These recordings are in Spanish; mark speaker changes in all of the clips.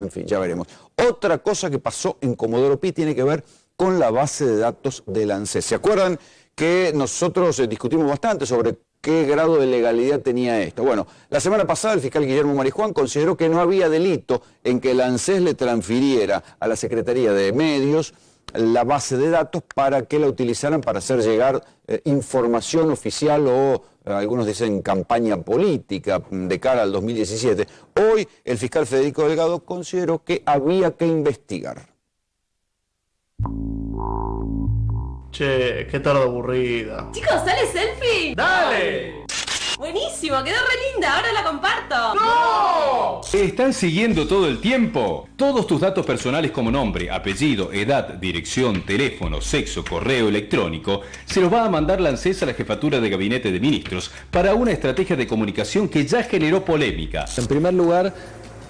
Speaker 1: En fin, ya veremos. Otra cosa que pasó en Comodoro Pi tiene que ver con la base de datos del ANSES. ¿Se acuerdan que nosotros discutimos bastante sobre qué grado de legalidad tenía esto? Bueno, la semana pasada el fiscal Guillermo Marijuán consideró que no había delito en que el ANSES le transfiriera a la Secretaría de Medios la base de datos para que la utilizaran para hacer llegar información oficial o algunos dicen campaña política de cara al 2017. Hoy el fiscal Federico Delgado consideró que había que investigar.
Speaker 2: Che, qué tarde aburrida.
Speaker 3: Chicos, ¿sale selfie?
Speaker 2: ¡Dale!
Speaker 3: Buenísimo, quedó re linda, ahora la comparto.
Speaker 2: ¡No!
Speaker 4: ¿Te están siguiendo todo el tiempo? Todos tus datos personales como nombre, apellido, edad, dirección, teléfono, sexo, correo electrónico, se los va a mandar la ANSES a la Jefatura de Gabinete de Ministros para una estrategia de comunicación que ya generó polémica.
Speaker 5: En primer lugar,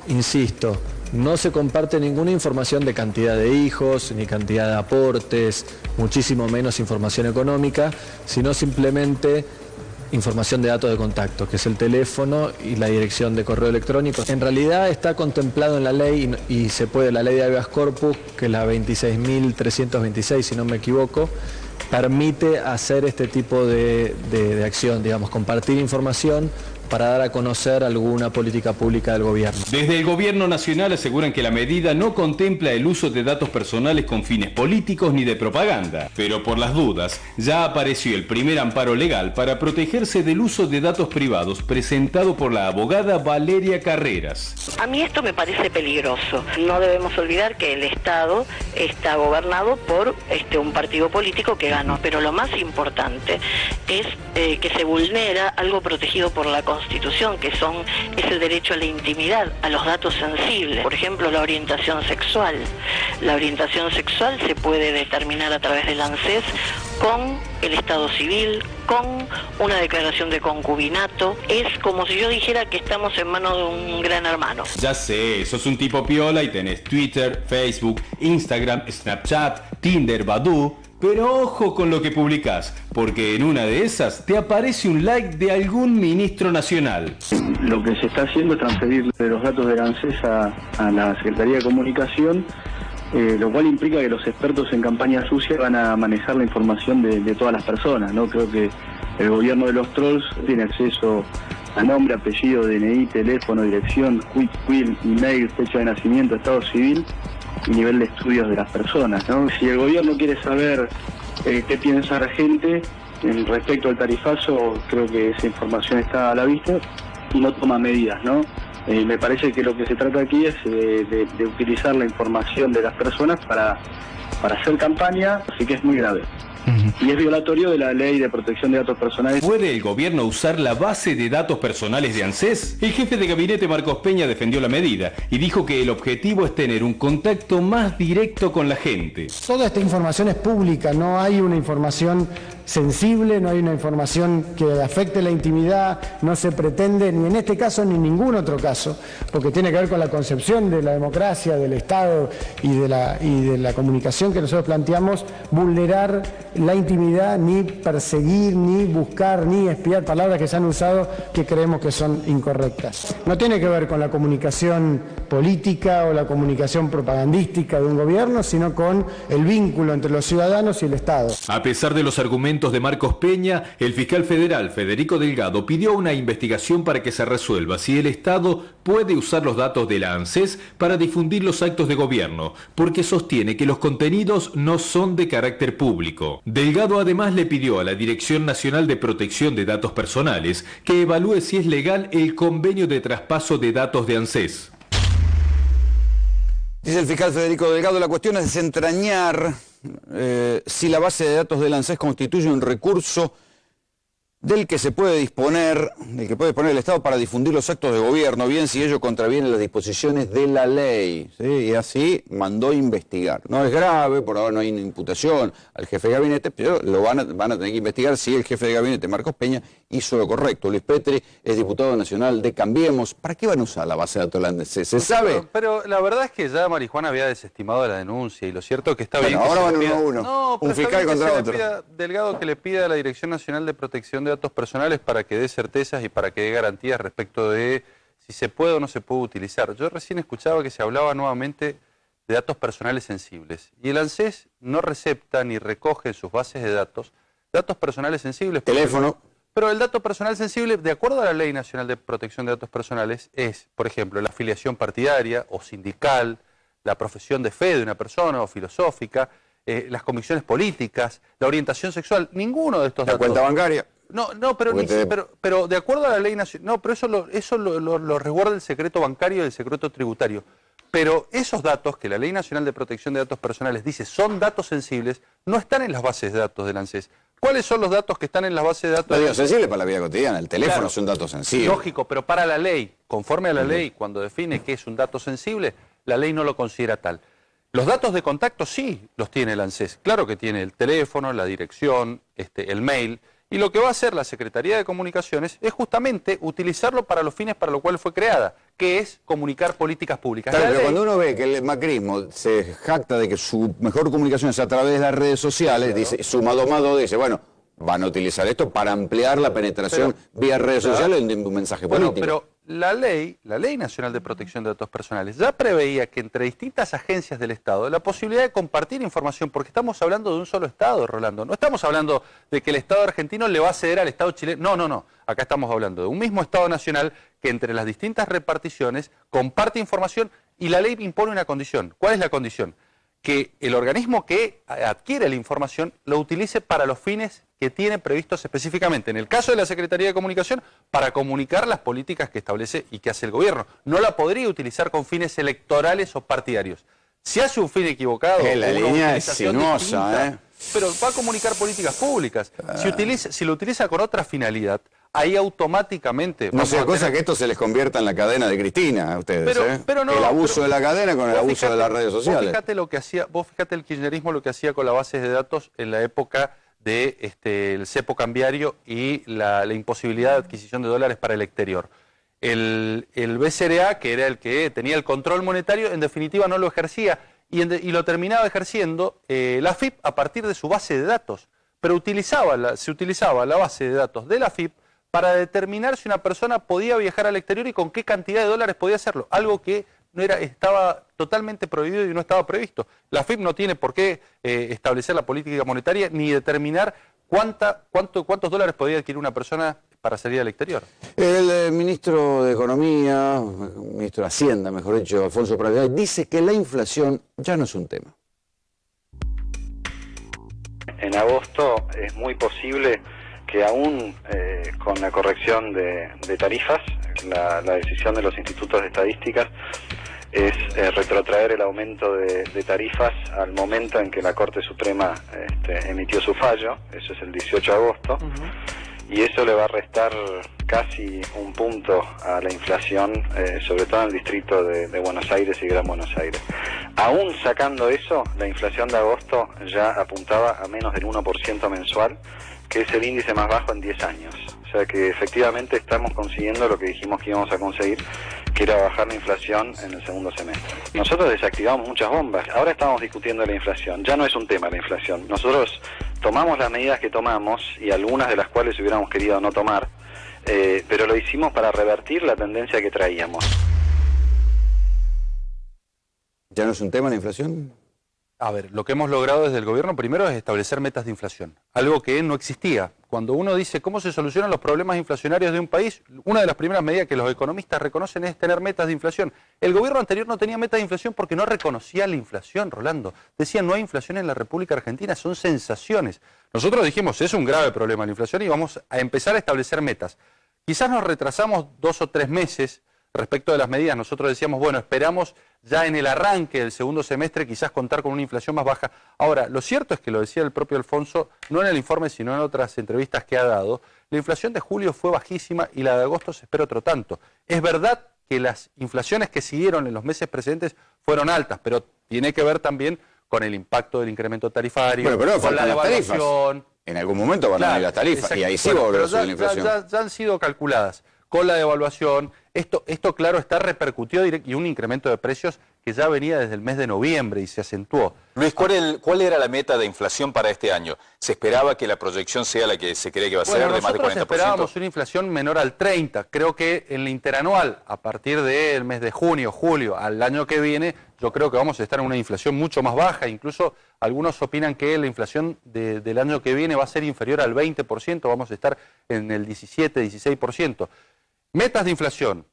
Speaker 5: insisto, no se comparte ninguna información de cantidad de hijos, ni cantidad de aportes, muchísimo menos información económica, sino simplemente información de datos de contacto, que es el teléfono y la dirección de correo electrónico. En realidad está contemplado en la ley y se puede, la ley de habeas corpus, que es la 26.326, si no me equivoco, permite hacer este tipo de acción, digamos, compartir información para dar a conocer alguna política pública del gobierno.
Speaker 4: Desde el gobierno nacional aseguran que la medida no contempla el uso de datos personales con fines políticos ni de propaganda, pero por las dudas ya apareció el primer amparo legal para protegerse del uso de datos privados presentado por la abogada Valeria Carreras.
Speaker 6: A mí esto me parece peligroso. No debemos olvidar que el Estado está gobernado por un partido político que ganó, pero lo más importante es que se vulnera algo protegido por la Constitución, que es el derecho a la intimidad, a los datos sensibles. Por ejemplo, la orientación sexual. La orientación sexual se puede determinar a través del ANSES con el estado civil, con una declaración de concubinato. Es como si yo dijera que estamos en manos de un gran hermano.
Speaker 4: Ya sé, sos un tipo piola y tenés Twitter, Facebook, Instagram, Snapchat, Tinder, Badoo. Pero ojo con lo que publicás, porque en una de esas te aparece un like de algún ministro nacional.
Speaker 7: Lo que se está haciendo es transferir los datos del ANSES a la Secretaría de Comunicación, lo cual implica que los expertos en campaña sucia van a manejar la información de todas las personas, ¿no? Creo que el gobierno de los trolls tiene acceso a nombre, apellido, DNI, teléfono, dirección, quill, email, fecha de nacimiento, estado civil y nivel de estudios de las personas, ¿no? Si el gobierno quiere saber qué piensa la gente respecto al tarifazo, creo que esa información está a la vista y no toma medidas, ¿no? Me parece que lo que se trata aquí es de utilizar la información de las personas para hacer campaña, así que es muy grave. Y es violatorio de la Ley de Protección de Datos Personales.
Speaker 4: ¿Puede el gobierno usar la base de datos personales de ANSES? El jefe de gabinete Marcos Peña defendió la medida y dijo que el objetivo es tener un contacto más directo con la gente.
Speaker 8: Toda esta información es pública, no hay una información sensible, no hay una información que afecte la intimidad, no se pretende ni en este caso ni en ningún otro caso, porque tiene que ver con la concepción de la democracia, del Estado y de la comunicación que nosotros planteamos, vulnerar la intimidad, ni perseguir, ni buscar, ni espiar, palabras que se han usado que creemos que son incorrectas. No tiene que ver con la comunicación política o la comunicación propagandística de un gobierno, sino con el vínculo entre los ciudadanos y el Estado.
Speaker 4: A pesar de los argumentos de Marcos Peña, el fiscal federal Federico Delgado pidió una investigación para que se resuelva si el Estado puede usar los datos de la ANSES para difundir los actos de gobierno, porque sostiene que los contenidos no son de carácter público. Delgado además le pidió a la Dirección Nacional de Protección de Datos Personales que evalúe si es legal el convenio de traspaso de datos de ANSES.
Speaker 1: Dice el fiscal Federico Delgado, la cuestión es desentrañar si la base de datos del ANSES constituye un recurso del que puede disponer el Estado para difundir los actos de gobierno, bien si ello contraviene las disposiciones de la ley, ¿sí? Y así mandó investigar. No es grave, por ahora no hay una imputación al jefe de gabinete, pero van a tener que investigar si el jefe de gabinete, Marcos Peña, hizo lo correcto. Luis Petri es diputado nacional de Cambiemos. ¿Para qué van a usar la base de datos del ANSES? ¿Se sabe?
Speaker 9: Pero la verdad es que ya Marijuán había desestimado la denuncia y lo cierto es que está bien.
Speaker 1: Ahora van
Speaker 9: uno
Speaker 1: a uno.
Speaker 9: No,
Speaker 1: un fiscal contra otro.
Speaker 9: Delgado que le pida a la Dirección Nacional de Protección de Datos Personales para que dé certezas y para que dé garantías respecto de si se puede o no se puede utilizar. Yo recién escuchaba que se hablaba nuevamente de datos personales sensibles. Y el ANSES no recepta ni recoge en sus bases de datos personales sensibles.
Speaker 1: Teléfono.
Speaker 9: Pero el dato personal sensible, de acuerdo a la Ley Nacional de Protección de Datos Personales, es, por ejemplo, la afiliación partidaria o sindical, la profesión de fe de una persona o filosófica, las convicciones políticas, la orientación sexual. Ninguno de estos datos.
Speaker 1: La cuenta bancaria.
Speaker 9: No, pero de acuerdo a la Ley Nacional, no, pero eso lo resguarda el secreto bancario y el secreto tributario. Pero esos datos que la Ley Nacional de Protección de Datos Personales dice son datos sensibles, no están en las bases de datos del ANSES. ¿Cuáles son los datos que están en las bases de datos?
Speaker 1: No digo sensibles para la vida cotidiana, el teléfono
Speaker 9: Claro,
Speaker 1: es un dato sensible.
Speaker 9: Lógico, pero para la ley, conforme a la ley, cuando define qué es un dato sensible, la ley no lo considera tal. Los datos de contacto sí los tiene el ANSES. Claro que tiene el teléfono, la dirección, el mail. Y lo que va a hacer la Secretaría de Comunicaciones es justamente utilizarlo para los fines para los cuales fue creada, que es comunicar políticas públicas.
Speaker 1: Claro, pero cuando uno ve que el macrismo se jacta de que su mejor comunicación es a través de las redes sociales, dice, sumado más dos, dice, bueno, van a utilizar esto para ampliar la penetración vía redes sociales en un mensaje político.
Speaker 9: Pero la Ley Nacional de Protección de Datos Personales ya preveía que entre distintas agencias del Estado la posibilidad de compartir información, porque estamos hablando de un solo Estado, Rolando. No estamos hablando de que el Estado argentino le va a ceder al Estado chileno. No. Acá estamos hablando de un mismo Estado nacional que entre las distintas reparticiones comparte información y la ley impone una condición. ¿Cuál es la condición? Que el organismo que adquiere la información lo utilice para los fines que tiene previstos específicamente, en el caso de la Secretaría de Comunicación, para comunicar las políticas que establece y que hace el gobierno. No la podría utilizar con fines electorales o partidarios. Si hace un fin equivocado,
Speaker 1: la línea es sinuosa,
Speaker 9: pero va a comunicar políticas públicas. Si lo utiliza con otra finalidad, ahí automáticamente...
Speaker 1: No sea cosa que esto se les convierta en la cadena de Cristina a ustedes,
Speaker 9: pero no,
Speaker 1: el abuso de la cadena con el abuso de las redes sociales.
Speaker 9: Vos fíjate el kirchnerismo lo que hacía con las bases de datos en la época de el cepo cambiario y la imposibilidad de adquisición de dólares para el exterior. El BCRA, que era el que tenía el control monetario, en definitiva no lo ejercía y lo terminaba ejerciendo la AFIP a partir de su base de datos. Pero se utilizaba la base de datos de la AFIP para determinar si una persona podía viajar al exterior y con qué cantidad de dólares podía hacerlo, algo que estaba totalmente prohibido y no estaba previsto. La AFIP no tiene por qué establecer la política monetaria ni determinar cuántos dólares podía adquirir una persona para salir al exterior.
Speaker 1: El ministro de Economía, ministro de Hacienda, mejor dicho, Alfonso Pradera, dice que la inflación ya no es un tema.
Speaker 10: En agosto es muy posible que aún con la corrección de tarifas, la decisión de los institutos de estadísticas es retrotraer el aumento de tarifas al momento en que la Corte Suprema emitió su fallo, eso es el 18 de agosto, y eso le va a restar casi un punto a la inflación, sobre todo en el distrito de Buenos Aires y Gran Buenos Aires. Aún sacando eso, la inflación de agosto ya apuntaba a menos del 1% mensual, que es el índice más bajo en 10 años. O sea que efectivamente estamos consiguiendo lo que dijimos que íbamos a conseguir, que era bajar la inflación en el segundo semestre. Nosotros desactivamos muchas bombas, ahora estamos discutiendo la inflación, ya no es un tema la inflación. Nosotros tomamos las medidas que tomamos, y algunas de las cuales hubiéramos querido no tomar, pero lo hicimos para revertir la tendencia que traíamos.
Speaker 1: ¿Ya no es un tema la inflación?
Speaker 9: A ver, lo que hemos logrado desde el gobierno primero es establecer metas de inflación, algo que no existía. Cuando uno dice cómo se solucionan los problemas inflacionarios de un país, una de las primeras medidas que los economistas reconocen es tener metas de inflación. El gobierno anterior no tenía metas de inflación porque no reconocía la inflación, Rolando. Decían, no hay inflación en la República Argentina, son sensaciones. Nosotros dijimos, es un grave problema la inflación y vamos a empezar a establecer metas. Quizás nos retrasamos 2 o 3 meses respecto de las medidas. Nosotros decíamos, bueno, esperamos ya en el arranque del segundo semestre quizás contar con una inflación más baja. Ahora, lo cierto es que lo decía el propio Alfonso, no en el informe sino en otras entrevistas que ha dado, la inflación de julio fue bajísima y la de agosto se espera otro tanto. Es verdad que las inflaciones que siguieron en los meses precedentes fueron altas, pero tiene que ver también con el impacto del incremento tarifario,
Speaker 1: bueno, pero
Speaker 9: con la devaluación.
Speaker 1: En algún momento van a venir las tarifas y ahí sí va a volver a subir la inflación.
Speaker 9: Ya han sido calculadas. con la devaluación, esto claro, está repercutido y un incremento de precios que ya venía desde el mes de noviembre y se acentuó.
Speaker 11: Luis, ¿cuál era la meta de inflación para este año? ¿Se esperaba que la proyección sea la que se cree que va a ser, de más de 40%?
Speaker 9: Nosotros esperábamos una inflación menor al 30%. Creo que en la interanual, a partir del mes de junio, julio, al año que viene, yo creo que vamos a estar en una inflación mucho más baja. Incluso algunos opinan que la inflación del año que viene va a ser inferior al 20%, vamos a estar en el 17, 16%. Metas de inflación.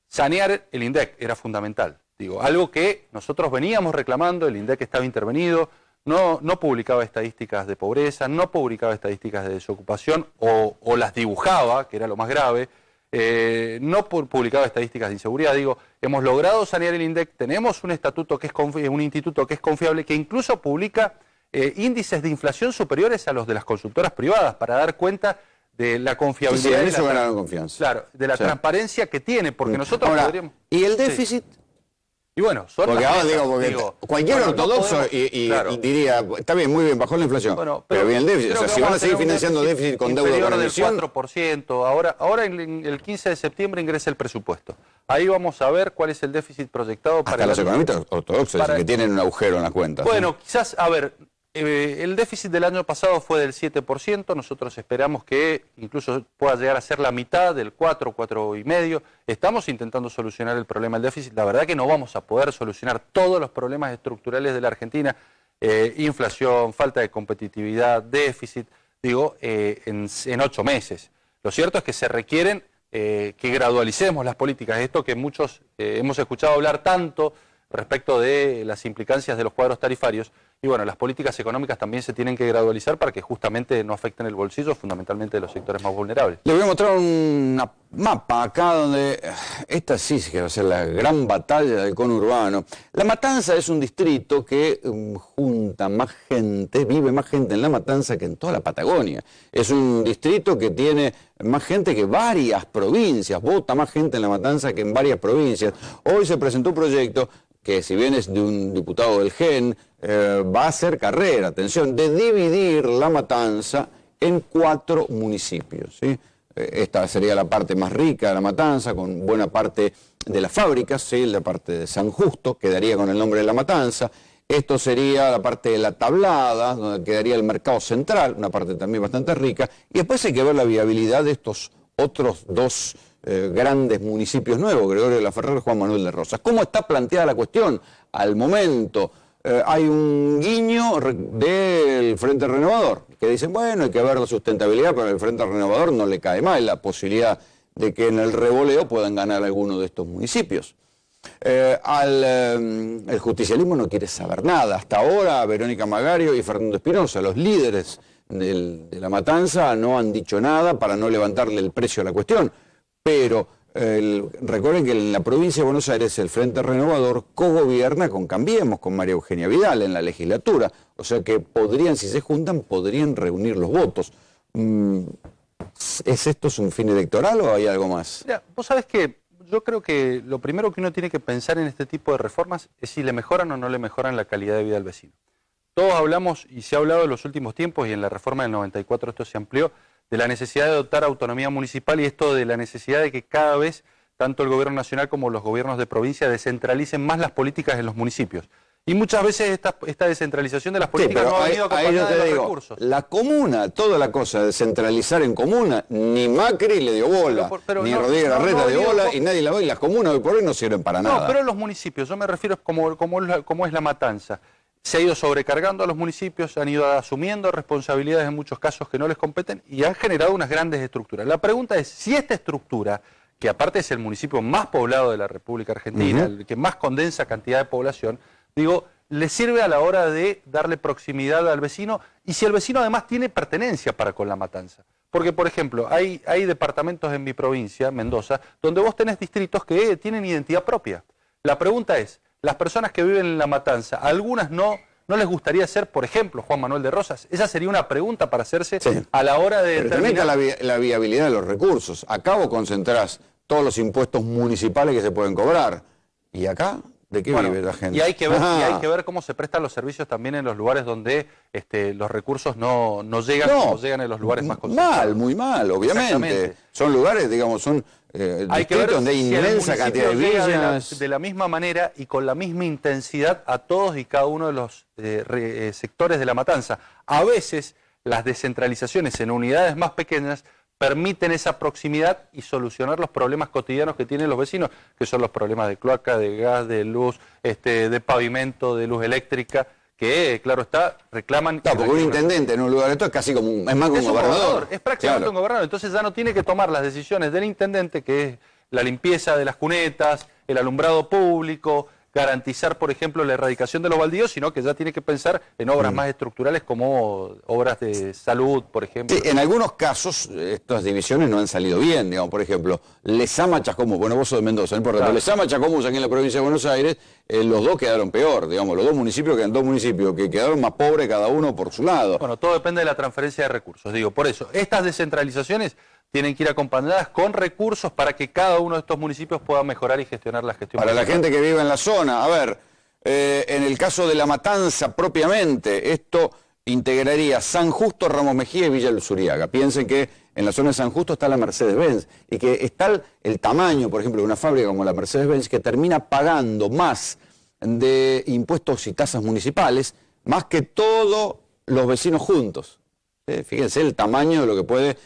Speaker 9: Sanear el INDEC era fundamental. Digo, algo que nosotros veníamos reclamando, el INDEC estaba intervenido, no publicaba estadísticas de pobreza, no publicaba estadísticas de desocupación o las dibujaba, que era lo más grave, no publicaba estadísticas de inseguridad. Digo, hemos logrado sanear el INDEC, tenemos un estatuto que es un instituto que es confiable, que incluso publica índices de inflación superiores a los de las consultoras privadas para dar cuenta de la confiabilidad.
Speaker 1: Sí, eso ganaron confianza.
Speaker 9: Claro, de la transparencia que tiene, porque nosotros
Speaker 1: ahora,
Speaker 9: podríamos...
Speaker 1: ¿Y el déficit?
Speaker 9: Sí. Y bueno, son
Speaker 1: porque ahora
Speaker 9: digo,
Speaker 1: cualquier ortodoxo
Speaker 9: claro,
Speaker 1: diría, está bien, muy bien, bajó la inflación,
Speaker 9: bueno,
Speaker 1: pero bien el déficit. O sea, si van a seguir financiando déficit con deuda con emisión...
Speaker 9: del 4%, ahora el 15 de septiembre ingresa el presupuesto. Ahí vamos a ver cuál es el déficit proyectado para...
Speaker 1: Hasta los economistas ortodoxos dicen que tienen un agujero en las cuentas.
Speaker 9: Bueno, quizás, a ver... el déficit del año pasado fue del 7%, nosotros esperamos que incluso pueda llegar a ser la mitad, del 4,5%. Estamos intentando solucionar el problema del déficit. La verdad que no vamos a poder solucionar todos los problemas estructurales de la Argentina, inflación, falta de competitividad, déficit, en 8 meses. Lo cierto es que se requieren que gradualicemos las políticas. Esto que muchos hemos escuchado hablar tanto respecto de las implicancias de los cuadros tarifarios. Y bueno, las políticas económicas también se tienen que gradualizar para que justamente no afecten el bolsillo, fundamentalmente de los sectores más vulnerables.
Speaker 1: Les voy a mostrar una mapa acá donde, esta sí que va a ser la gran batalla del conurbano. La Matanza es un distrito que junta más gente, vive más gente en La Matanza que en toda la Patagonia. Es un distrito que tiene más gente que varias provincias, vota más gente en La Matanza que en varias provincias. Hoy se presentó un proyecto que, si bien es de un diputado del GEN, va a hacer carrera, atención, de dividir La Matanza en 4 municipios, ¿sí? Esta sería la parte más rica de La Matanza, con buena parte de las fábricas, ¿sí? La parte de San Justo quedaría con el nombre de La Matanza. Esto sería la parte de La Tablada, donde quedaría el mercado central, una parte también bastante rica. Y después hay que ver la viabilidad de estos otros 2 grandes municipios nuevos, Gregorio de la Ferrer y Juan Manuel de Rosas. ¿Cómo está planteada la cuestión? Al momento hay un guiño del Frente Renovador, que dicen, bueno, hay que ver la sustentabilidad, pero al Frente Renovador no le cae mal la posibilidad de que en el revoleo puedan ganar alguno de estos municipios. El justicialismo no quiere saber nada. Hasta ahora Verónica Magario y Fernando Espinosa, los líderes de La Matanza, no han dicho nada para no levantarle el precio a la cuestión. Pero recuerden que en la provincia de Buenos Aires el Frente Renovador cogobierna con Cambiemos, con María Eugenia Vidal en la legislatura. O sea que podrían, si se juntan, podrían reunir los votos. ¿Es esto un fin electoral o hay algo más?
Speaker 9: Mira, vos sabés que yo creo que lo primero que uno tiene que pensar en este tipo de reformas es si le mejoran o no le mejoran la calidad de vida al vecino. Todos hablamos, y se ha hablado en los últimos tiempos, y en la reforma del 94 esto se amplió, de la necesidad de adoptar autonomía municipal y esto de la necesidad de que cada vez tanto el gobierno nacional como los gobiernos de provincia descentralicen más las políticas en los municipios. Y muchas veces esta descentralización de las políticas no ha venido acompañada de los recursos.
Speaker 1: La comuna, toda la cosa de centralizar en comuna, ni Macri le dio bola, ni Rodríguez Larreta dio bola, y nadie la ve, y las comunas hoy por hoy no sirven para nada.
Speaker 9: No, pero los municipios, yo me refiero como es La Matanza. Se ha ido sobrecargando a los municipios, han ido asumiendo responsabilidades en muchos casos que no les competen y han generado unas grandes estructuras. La pregunta es si esta estructura, que aparte es el municipio más poblado de la República Argentina, el que más condensa cantidad de población, le sirve a la hora de darle proximidad al vecino y si el vecino además tiene pertenencia para con La Matanza. Porque, por ejemplo, hay departamentos en mi provincia, Mendoza, donde vos tenés distritos que tienen identidad propia. La pregunta es, las personas que viven en La Matanza, algunas no les gustaría ser, por ejemplo, Juan Manuel de Rosas. Esa sería una pregunta para hacerse a la hora de determinar...
Speaker 1: También está la viabilidad de los recursos. Acá vos concentrás todos los impuestos municipales que se pueden cobrar. Y acá, ¿De qué vive la gente?
Speaker 9: Y hay que ver cómo se prestan los servicios también en los lugares donde los recursos no llegan, como llegan en los lugares más concentrados.
Speaker 1: Muy mal, obviamente. Son lugares, digamos, son
Speaker 9: hay que ver
Speaker 1: donde hay
Speaker 9: si
Speaker 1: inmensa cantidad de villas.
Speaker 9: De la misma manera y con la misma intensidad a todos y cada uno de los sectores de la matanza. A veces las descentralizaciones en unidades más pequeñas permiten esa proximidad y solucionar los problemas cotidianos que tienen los vecinos, que son los problemas de cloaca, de gas, de luz, de pavimento, de luz eléctrica, que, claro está, reclaman...
Speaker 1: Claro, porque un intendente en un lugar de esto es casi como es más como un gobernador.
Speaker 9: Es prácticamente un gobernador, entonces ya no tiene que tomar las decisiones del intendente, que es la limpieza de las cunetas, el alumbrado público, garantizar, por ejemplo, la erradicación de los baldíos, sino que ya tiene que pensar en obras más estructurales como obras de salud, por ejemplo.
Speaker 1: Sí, en algunos casos estas divisiones no han salido bien, digamos, por ejemplo, Lezama, Chascomús, bueno, vos sos de Mendoza, no importa, pero Lezama, Chascomús, aquí en la provincia de Buenos Aires, los dos quedaron peor, digamos, los dos municipios que quedaron más pobres cada uno por su lado.
Speaker 9: Bueno, todo depende de la transferencia de recursos, digo, por eso, estas descentralizaciones tienen que ir acompañadas con recursos para que cada uno de estos municipios pueda mejorar y gestionar la gestión.
Speaker 1: Para la gente que vive en la zona, a ver, en el caso de La Matanza propiamente, esto integraría San Justo, Ramos Mejía y Villa Luzuriaga. Piensen que en la zona de San Justo está la Mercedes-Benz y que está el tamaño, por ejemplo, de una fábrica como la Mercedes-Benz que termina pagando más de impuestos y tasas municipales, más que todos los vecinos juntos. Fíjense el tamaño de lo que puede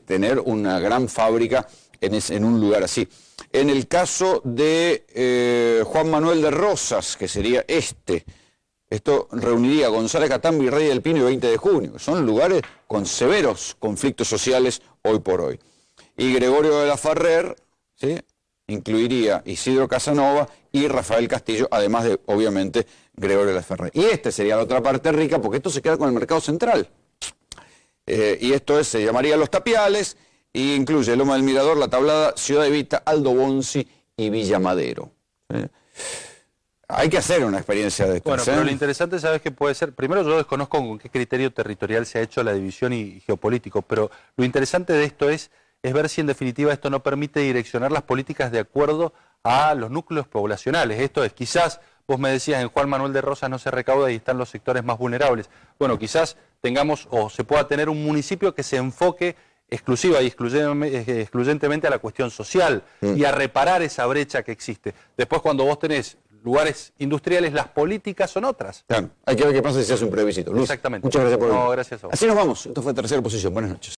Speaker 1: tener una gran fábrica en un lugar así. En el caso de Juan Manuel de Rosas, que sería esto reuniría González Catán, Virrey del Pino y 20 de junio, que son lugares con severos conflictos sociales hoy por hoy. Y Gregorio de la Ferrer, ¿sí?, incluiría Isidro Casanova y Rafael Castillo, además de, obviamente, Gregorio de la Ferrer. Y sería la otra parte rica, porque esto se queda con el mercado central. Y esto se llamaría Los Tapiales, e incluye Loma del Mirador, La Tablada, Ciudad Evita, Aldo Bonzi y Villa Madero. Hay que hacer una experiencia de esto.
Speaker 9: Bueno, pero lo interesante, ¿sabes qué puede ser? Primero, yo desconozco con qué criterio territorial se ha hecho la división y geopolítico, pero lo interesante de esto es ver si en definitiva esto no permite direccionar las políticas de acuerdo a los núcleos poblacionales. Esto es, quizás, vos me decías, en Juan Manuel de Rosas no se recauda y están los sectores más vulnerables. Bueno, quizás tengamos o se pueda tener un municipio que se enfoque exclusiva y excluyentemente a la cuestión social y a reparar esa brecha que existe. Después, cuando vos tenés lugares industriales, las políticas son otras.
Speaker 1: Claro, hay que ver qué pasa si se hace un plebiscito. Luz,
Speaker 9: exactamente.
Speaker 1: Muchas gracias por venir.
Speaker 9: No, gracias a vos.
Speaker 1: Así nos vamos. Esto fue Tercera Posición. Buenas noches.